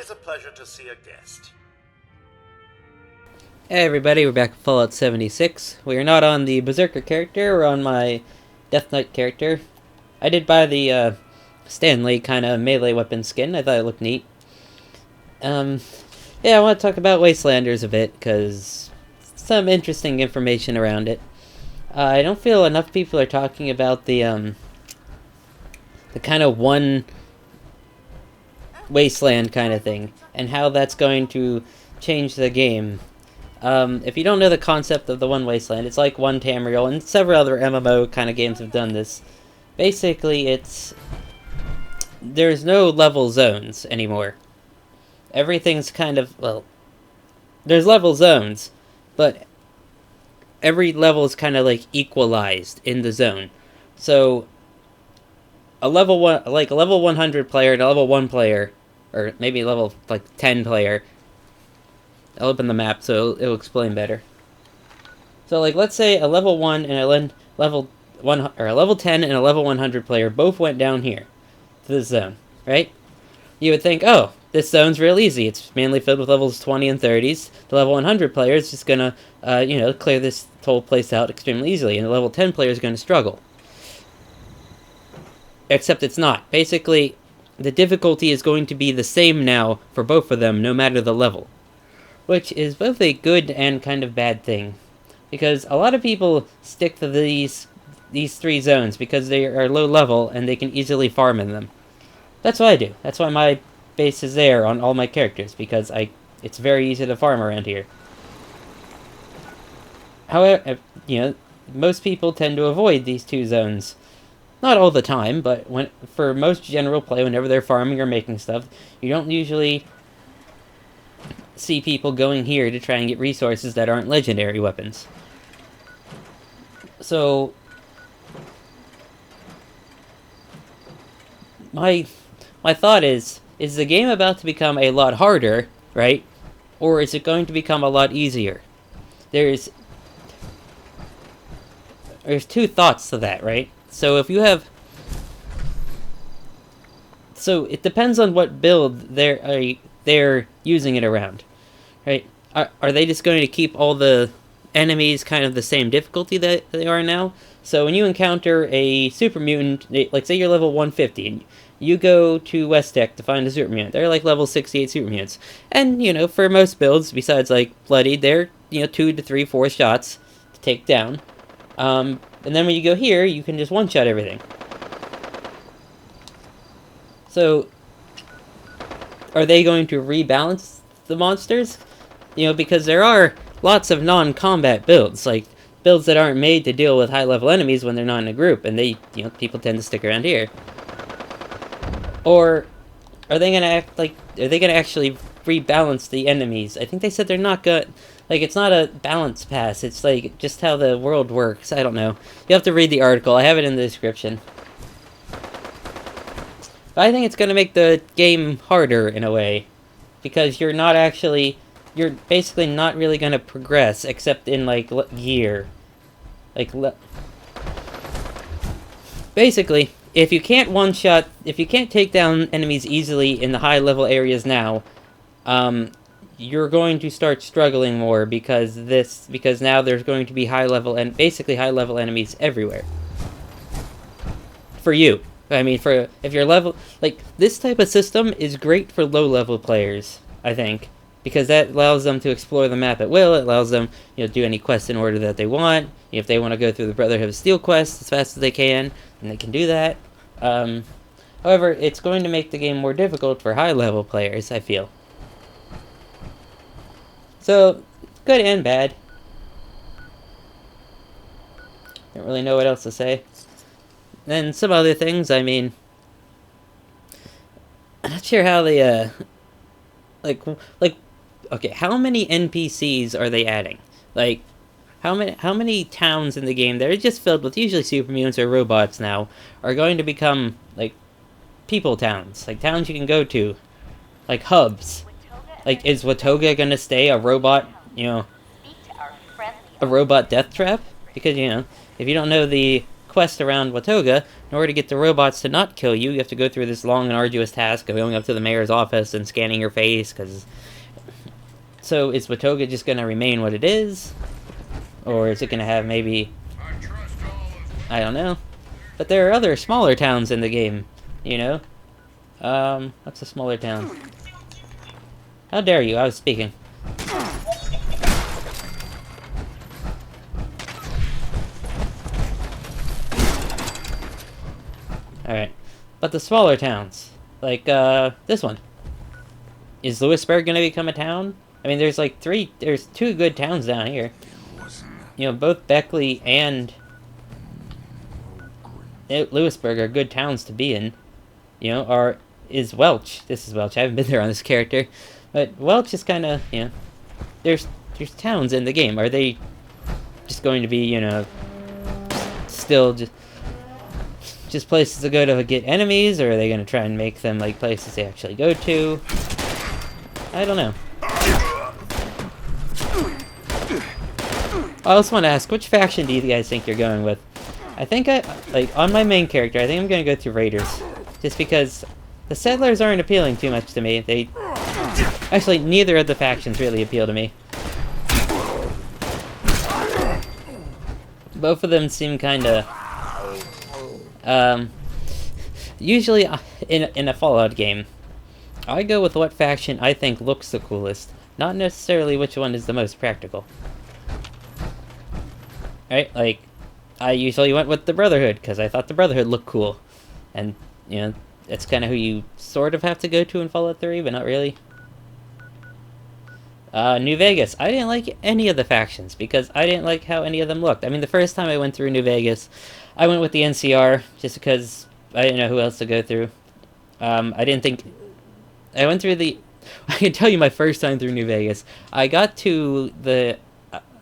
always a pleasure to see a guest. Hey everybody, we're back at Fallout 76. We are not on the Berserker character, we're on my Death Knight character. I did buy the Stanley kind of melee weapon skin, I thought it looked neat. Yeah, I want to talk about Wastelanders a bit, because some interesting information around it. I don't feel enough people are talking about the kind of one wasteland kind of thing, and how that's going to change the game. If you don't know the concept of the one wasteland, it's like one Tamriel, and several other MMO kind of games have done this. Basically, there's no level zones anymore. Everything's kind of, well, there's level zones, but every level is kind of like equalized in the zone. So a level 100 player and a level 1 player, or maybe level 10 player. I'll open the map so it'll explain better. So let's say a level 1 and a level 1 or a level 10 and a level 100 player both went down here to this zone, right? You would think, oh, this zone's real easy. It's mainly filled with levels 20 and 30s. The level 100 player is just gonna, clear this whole place out extremely easily, and the level 10 player is gonna struggle. Except it's not. Basically, the difficulty is going to be the same now for both of them, no matter the level. Which is both a good and kind of bad thing. Because a lot of people stick to these three zones because they are low level and they can easily farm in them. That's what I do. That's why my base is there on all my characters, because it's very easy to farm around here. However, most people tend to avoid these two zones. Not all the time, but for most general play, whenever they're farming or making stuff, you don't usually see people going here to try and get resources that aren't legendary weapons. So my thought is the game about to become a lot harder, right? Or is it going to become a lot easier? There's two thoughts to that, right? So it depends on what build they're using it around, right? Are they just going to keep all the enemies kind of the same difficulty that they are now? So when you encounter a super mutant, like say you're level 150, and you go to West Tech to find a super mutant, they're like level 68 super mutants. And, for most builds, besides like Bloodied, they're, 2 to 3, 4 shots to take down. And then when you go here, you can just one-shot everything. So, are they going to rebalance the monsters? Because there are lots of non-combat builds, like builds that aren't made to deal with high-level enemies when they're not in a group, and people tend to stick around here. Or are they gonna actually rebalance the enemies? I think they said they're not good. It's not a balance pass. It's just how the world works. I don't know. You have to read the article. I have it in the description. But I think it's going to make the game harder in a way. Because you're basically not really going to progress except in, gear. Basically, if you can't take down enemies easily in the high-level areas now, you're going to start struggling more because now there's going to be high-level enemies everywhere. For you. I mean, if you're level... this type of system is great for low-level players, I think. Because that allows them to explore the map at will. It allows them, do any quest in order that they want. If they want to go through the Brotherhood of Steel quest as fast as they can, then they can do that. However, it's going to make the game more difficult for high-level players, I feel. So, good and bad. Don't really know what else to say. Then some other things, I mean, I'm not sure how they, okay, how many NPCs are they adding? How many towns in the game that are just filled with usually super mutants or robots now are going to become, people towns? Towns you can go to. Hubs. Is Watoga gonna stay a robot, a robot death trap? Because, if you don't know the quest around Watoga, in order to get the robots to not kill you, you have to go through this long and arduous task of going up to the mayor's office and scanning your face, because... So, is Watoga just going to remain what it is? Or is it going to have maybe... I don't know. But there are other smaller towns in the game, you know? What's a smaller town? How dare you, I was speaking. Alright. But the smaller towns, like, this one. Is Lewisburg gonna become a town? I mean, there's like there's two good towns down here. You know, both Beckley and Lewisburg are good towns to be in. You know, is Welch. This is Welch. I haven't been there on this character. But Welch is kind of, you know, there's towns in the game. Are they just going to be, you know, still just places to go to get enemies, or are they going to try and make them like places they actually go to? I don't know. I also want to ask, which faction do you guys think you're going with? I think like, on my main character, I think I'm going to go to Raiders. Just because the Settlers aren't appealing too much to me. Actually, neither of the factions really appeal to me. Both of them seem kind of... usually, in a Fallout game, I go with what faction I think looks the coolest, not necessarily which one is the most practical. Right? Like, I usually went with the Brotherhood, because I thought the Brotherhood looked cool. And, you know, that's kind of who you sort of have to go to in Fallout 3, but not really. New Vegas. I didn't like any of the factions, because I didn't like how any of them looked. I mean, the first time I went through New Vegas, I went with the NCR, just because I didn't know who else to go through. I didn't think... I went through the... I can tell you my first time through New Vegas. I got to the...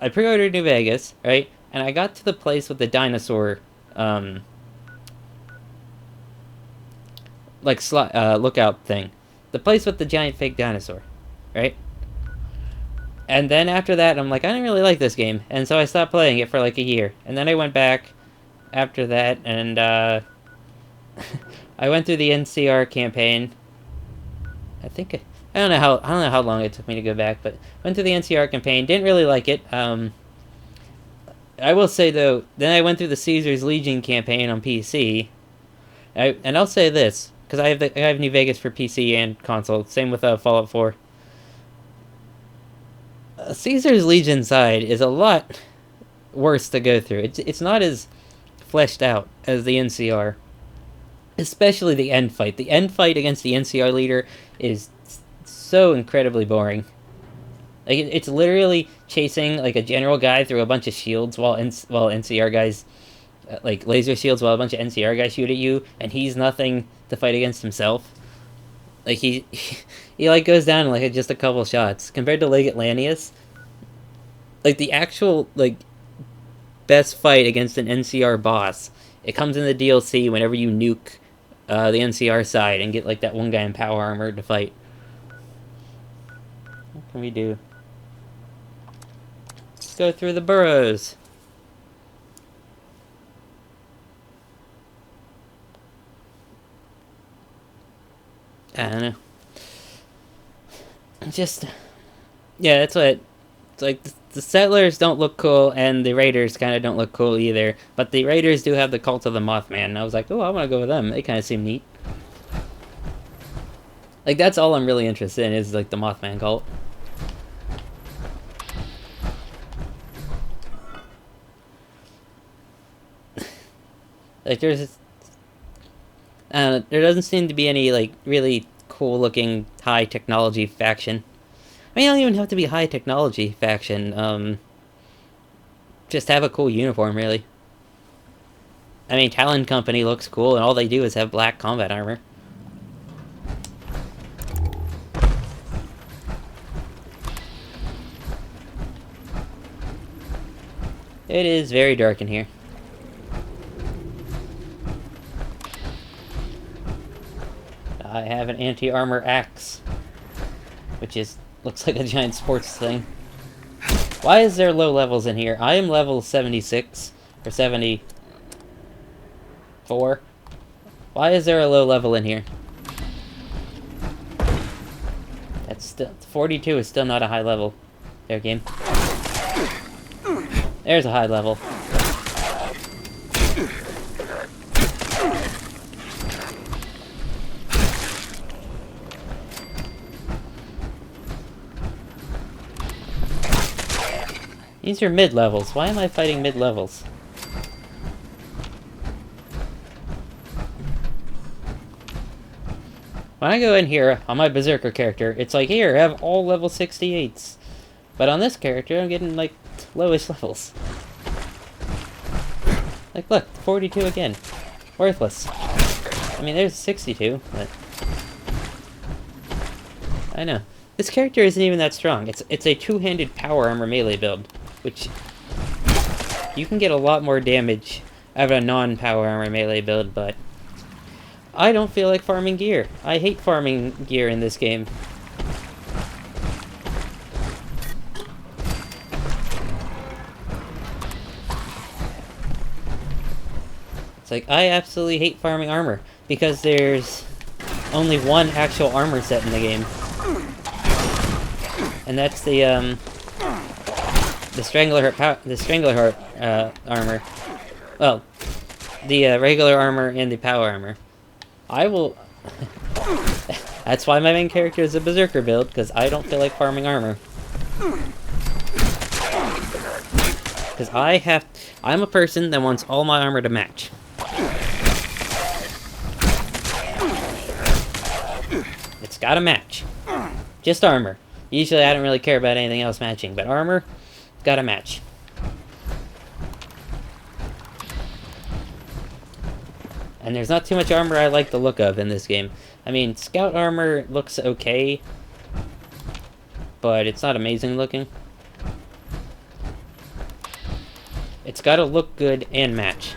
I pre-ordered New Vegas, right? And I got to the place with the dinosaur, lookout thing. The place with the giant fake dinosaur, right? And then after that, I'm like, I didn't really like this game. And so I stopped playing it for like a year. And then I went back after that, and, I went through the NCR campaign. I don't know how long it took me to go back, but went through the NCR campaign, didn't really like it. I will say, though, then I went through the Caesar's Legion campaign on PC. And I'll say this, because I have New Vegas for PC and console. Same with Fallout 4. Caesar's Legion side is a lot worse to go through. It's not as fleshed out as the NCR. Especially the end fight. The end fight against the NCR leader is so incredibly boring. Like, it's literally chasing, like, a general guy through a bunch of shields while NCR guys, like, laser shields while a bunch of NCR guys shoot at you, and he's nothing to fight against himself. Like, he like, goes down in, like, just a couple shots. Compared to Lake Atlanteus, like, the actual, like, best fight against an NCR boss, it comes in the DLC whenever you nuke the NCR side and get, like, that one guy in power armor to fight. What can we do? Let's go through the burrows. I don't know. Just... yeah, that's what... It's like, the Settlers don't look cool, and the Raiders kind of don't look cool either. But the Raiders do have the Cult of the Mothman, and I was like, oh, I want to go with them. They kind of seem neat. Like, that's all I'm really interested in, is, like, the Mothman cult. Like, there doesn't seem to be any, like, really cool-looking high-technology faction. I mean, you don't even have to be high-technology faction. Just have a cool uniform, really. I mean, Talon Company looks cool, and all they do is have black combat armor. It is very dark in here. I have an anti-armor axe, which looks like a giant sports thing. Why is there low levels in here? I am level 76, or 70. 4. Why is there a low level in here? That's still 42 is still not a high level. There, game. There's a high level. These are mid-levels. Why am I fighting mid-levels? When I go in here on my Berserker character, it's like, here, have all level 68s. But on this character, I'm getting, like, lowest levels. Like, look, 42 again. Worthless. I mean, there's 62, but... I know. This character isn't even that strong. It's a two-handed power armor melee build, which... you can get a lot more damage out of a non-power armor melee build, but... I don't feel like farming gear. I hate farming gear in this game. It's like, I absolutely hate farming armor, because there's only one actual armor set in the game. And that's the Strangleheart armor. Well, the regular armor and the power armor. I will... That's why my main character is a Berserker build, because I don't feel like farming armor. Because I'm a person that wants all my armor to match. It's gotta match. Just armor. Usually I don't really care about anything else matching, but armor, gotta match. And there's not too much armor I like the look of in this game. I mean, scout armor looks okay, but it's not amazing looking. It's gotta look good and match.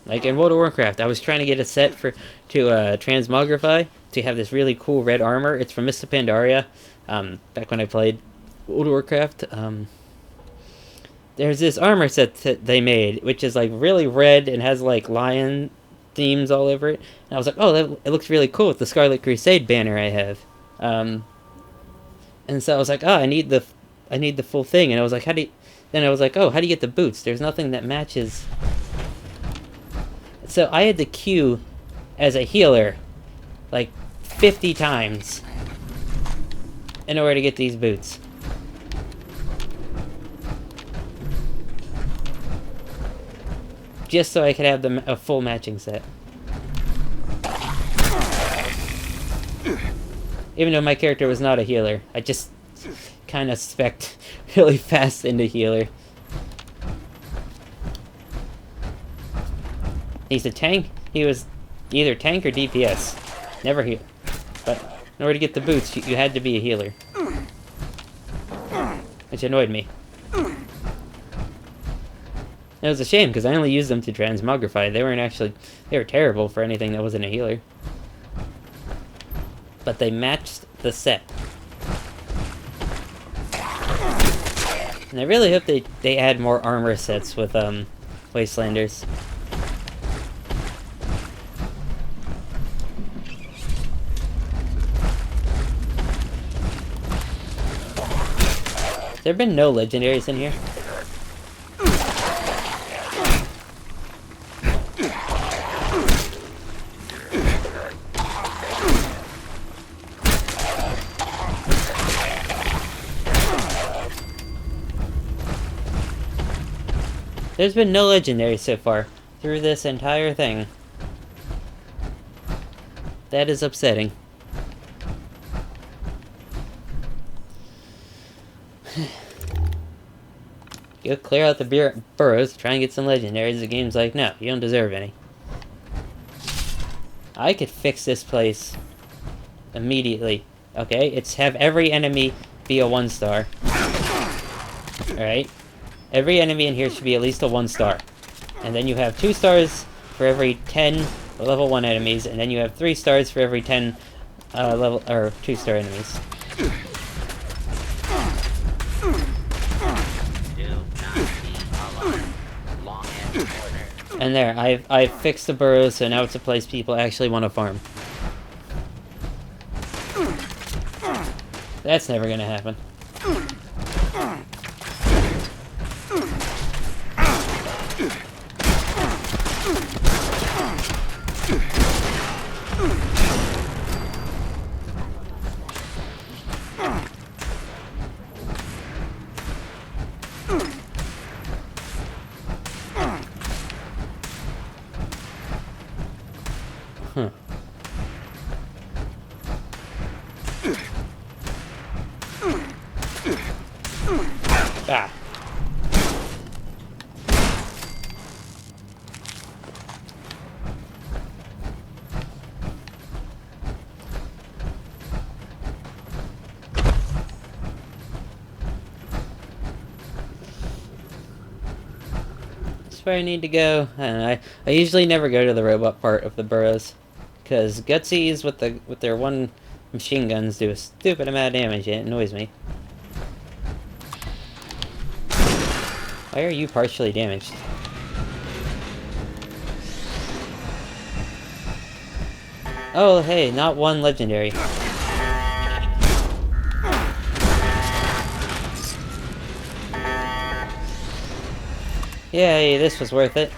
Like in World of Warcraft, I was trying to get a set to transmogrify to have this really cool red armor. It's from Mr. Pandaria, back when I played World of Warcraft. There's this armor set that they made, which is like really red and has like lion themes all over it. And I was like, oh, it looks really cool with the Scarlet Crusade banner I have. And so I was like, oh, I need the full thing. And I was like, then I was like, oh, how do you get the boots? There's nothing that matches. So I had to queue as a healer like 50 times in order to get these boots. Just so I could have a full matching set. Even though my character was not a healer, I just kind of spec'd really fast into healer. He's a tank. He was either tank or DPS. Never heal. But in order to get the boots, you had to be a healer. Which annoyed me. It was a shame, because I only used them to transmogrify. They were terrible for anything that wasn't a healer. But they matched the set. And I really hope they add more armor sets with, Wastelanders. There have been no legendaries in here. There's been no legendaries so far through this entire thing. That is upsetting. Go clear out the burrows, try and get some legendaries. The game's like, no, you don't deserve any. I could fix this place immediately. Okay, it's have every enemy be a 1-star. Alright? Every enemy in here should be at least a 1-star. And then you have 2 stars for every 10 level 1 enemies, and then you have 3 stars for every 10 level or 2-star enemies. And there, I've fixed the burrows, so now it's a place people actually want to farm. That's never gonna happen. Huh. Ah. That's where I need to go. And I usually never go to the robot part of the burrows, because Gutsies with their one machine guns do a stupid amount of damage and it annoys me. Why are you partially damaged? Oh, hey, not one legendary. Yay, this was worth it.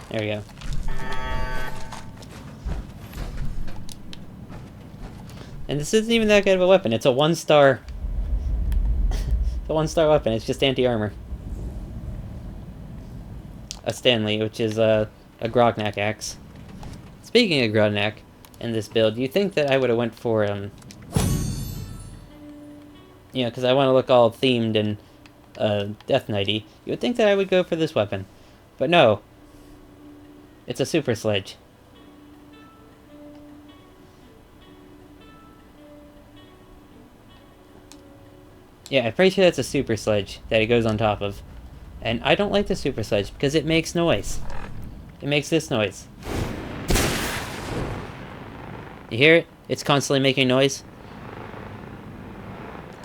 There we go. And this isn't even that good of a weapon. It's a 1-star... it's a 1-star weapon. It's just anti-armor. A Stanley, which is a Grognak axe. Speaking of Grognak, in this build, you think that I would have went for, you know, because I want to look all themed and Death Knighty. You would think that I would go for this weapon. But no. It's a super sledge. Yeah, I'm pretty sure that's a super sledge that it goes on top of. And I don't like the super sledge because it makes noise. It makes this noise. You hear it? It's constantly making noise.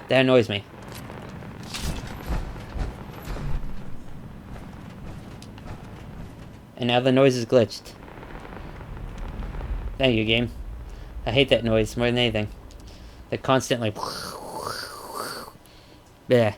That annoys me. And now the noise is glitched. Thank you, game. I hate that noise more than anything. The constant, like... Bleh.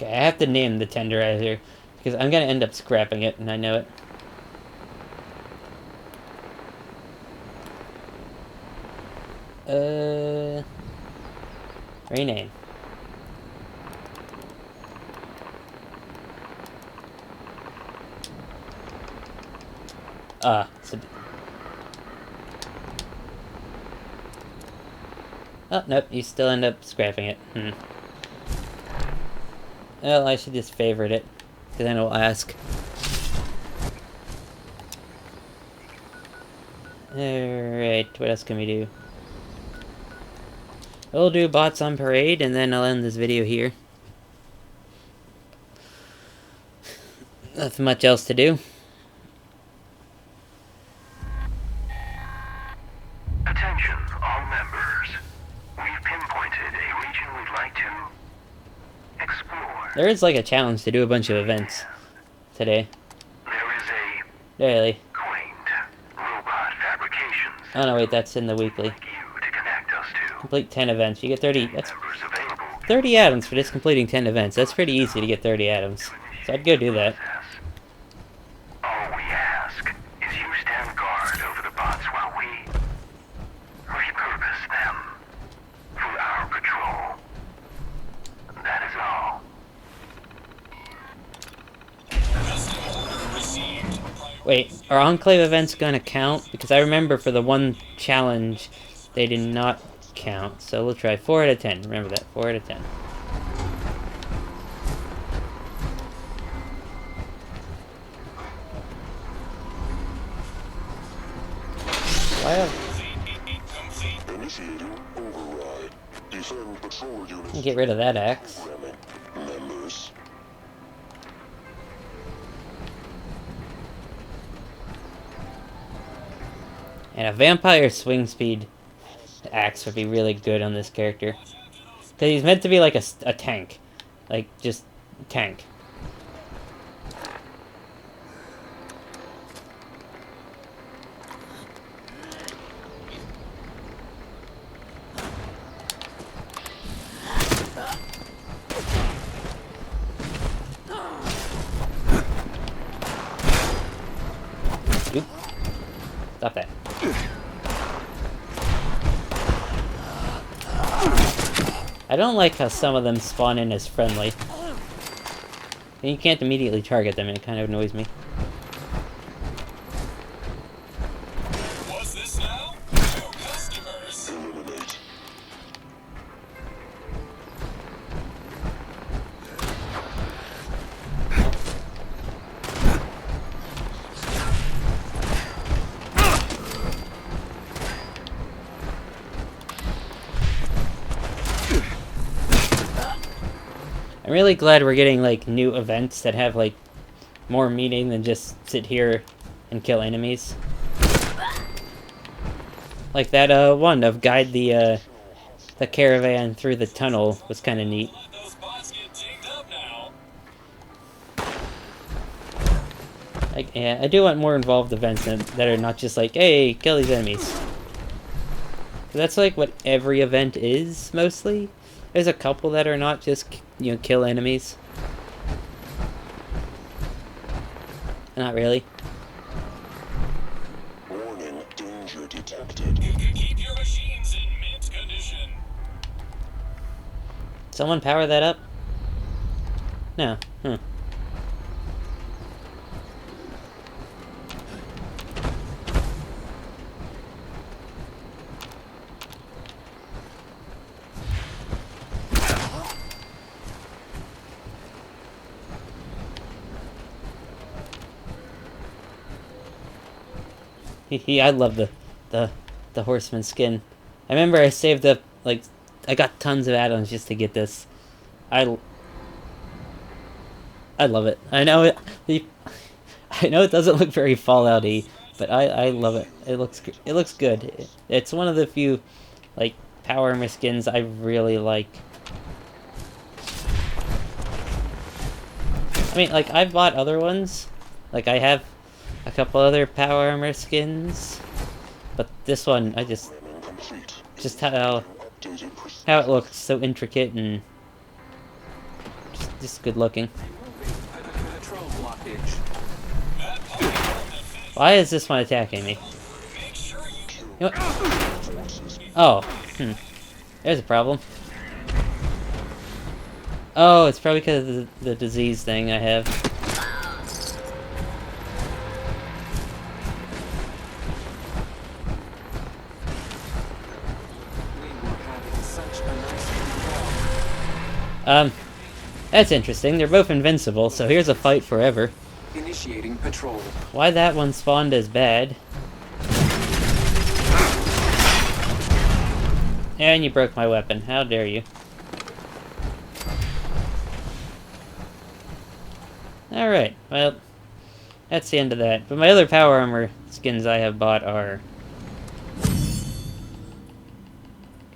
Okay, I have to name the tenderizer, because I'm gonna end up scrapping it, and I know it. Rename. Oh, nope, you still end up scrapping it. Well, I should just favorite it, because then it'll ask. Alright, what else can we do? We'll do bots on parade, and then I'll end this video here. Nothing much else to do. Attention, all members. We've pinpointed a region we'd like to explore. There is like a challenge to do a bunch of events today. There is a Really? quaint robot fabrications. Oh no, wait, that's in the weekly. like you to connect us to. Complete 10 events. You get 30. That's Members available. 30 atoms for just completing 10 events. That's pretty easy to get 30 atoms. So I'd go do that. All we ask is you stand guard over the bots while we repurpose them for our patrol. That is all. Wait, are Enclave events gonna count? Because I remember for the one challenge, they did not count. So we'll try 4 out of 10. Remember that, 4 out of 10. Why are... Initiating override. Defend patrol units. Get rid of that axe. Members. And a vampire swing speed axe would be really good on this character. Because he's meant to be like a tank. Like, just tank. Oop. Stop that. I don't like how some of them spawn in as friendly. And you can't immediately target them, and it kind of annoys me. What's this now? No customers. Eliminate. I'm really glad we're getting, like, new events that have, like, more meaning than just sit here and kill enemies. Like that, one of guide the caravan through the tunnel was kind of neat. Let those bots get dinged up now. Like, yeah, I do want more involved events that are not just like, hey, kill these enemies. That's like what every event is, mostly. There's a couple that are not just, you know, kill enemies. Not really. Warning, danger detected. You can keep your machines in mint condition. Someone power that up? No. Huh. I love the horseman skin. I remember I saved up, like, I got tons of add-ons just to get this. I love it. I know it doesn't look very Fallout-y, but I love it. It looks good. It's one of the few, like, power armor skins I really like. I mean, like, I've bought other ones. Like, I have a couple other power armor skins, but this one, I just how it looks so intricate and just good looking. Control blockage. Why is this one attacking me? Make sure you You know what? Oh, there's a problem. Oh, it's probably because of the disease thing I have. That's interesting. They're both invincible, so here's a fight forever. Initiating patrol. Why that one spawned as bad? And you broke my weapon. How dare you? Alright, well, that's the end of that. But my other power armor skins I have bought are...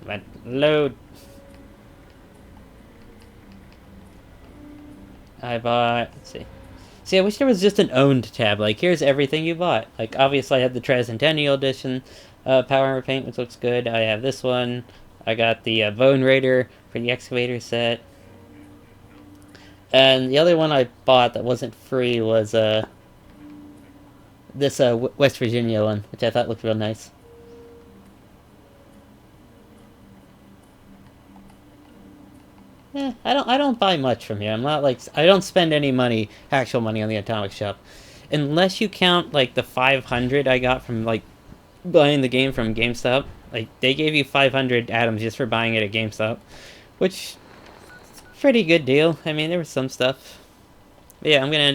Come on, load. I bought... Let's see. See, I wish there was just an owned tab. Like, here's everything you bought. Like, obviously I have the Tricentennial Edition power armor paint, which looks good. I have this one. I got the Bone Raider for the excavator set. And the other one I bought that wasn't free was this West Virginia one, which I thought looked real nice. I don't buy much from here. I'm not like, I don't spend any money, actual money on the Atomic Shop. Unless you count like the 500 I got from like buying the game from GameStop. Like, they gave you 500 atoms just for buying it at GameStop, which pretty good deal. I mean, there was some stuff. But yeah, I'm gonna end